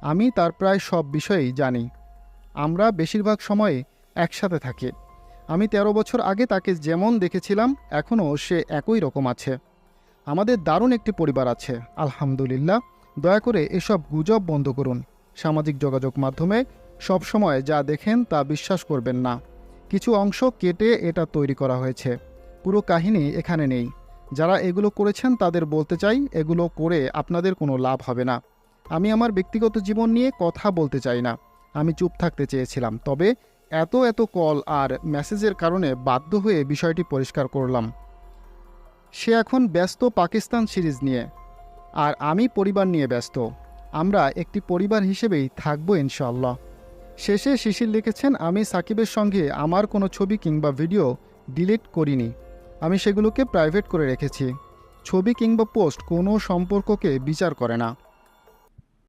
আমি তার প্রায় সব বিষয়েই জানি। আমরা বেশিরভাগ সময়ে একসাথে থাকি। আমি ১৩ বছর আগে তাকে যেমন দেখেছিলাম এখনও সে একই রকম আছে। আমাদের দারুণ একটি পরিবার আছে, আলহামদুলিল্লাহ। দয়া করে এসব গুজব বন্ধ করুন। সামাজিক যোগাযোগ মাধ্যমে সবসময় যা দেখেন তা বিশ্বাস করবেন না। কিছু অংশ কেটে এটা তৈরি করা হয়েছে। পুরো কাহিনী এখানে নেই। যারা এগুলো করেছেন তাদের বলতে চাই, এগুলো করে আপনাদের কোনো লাভ হবে না। আমি আমার ব্যক্তিগত জীবন নিয়ে কথা বলতে চাই না। আমি চুপ থাকতে চেয়েছিলাম, তবে এত কল আর মেসেজের কারণে বাধ্য হয়ে বিষয়টি পরিষ্কার করলাম। সে এখন ব্যস্ত পাকিস্তান সিরিজ নিয়ে, আর আমি পরিবার নিয়ে ব্যস্ত। আমরা একটি পরিবার হিসেবেই থাকবো ইনশাআল্লাহ। শেষে শিশির লিখেছেন, আমি সাকিবের সঙ্গে আমার কোনো ছবি কিংবা ভিডিও ডিলিট করিনি। আমি সেগুলোকে প্রাইভেট করে রেখেছি। ছবি কিংবা পোস্ট কোনো সম্পর্ককে বিচার করে না।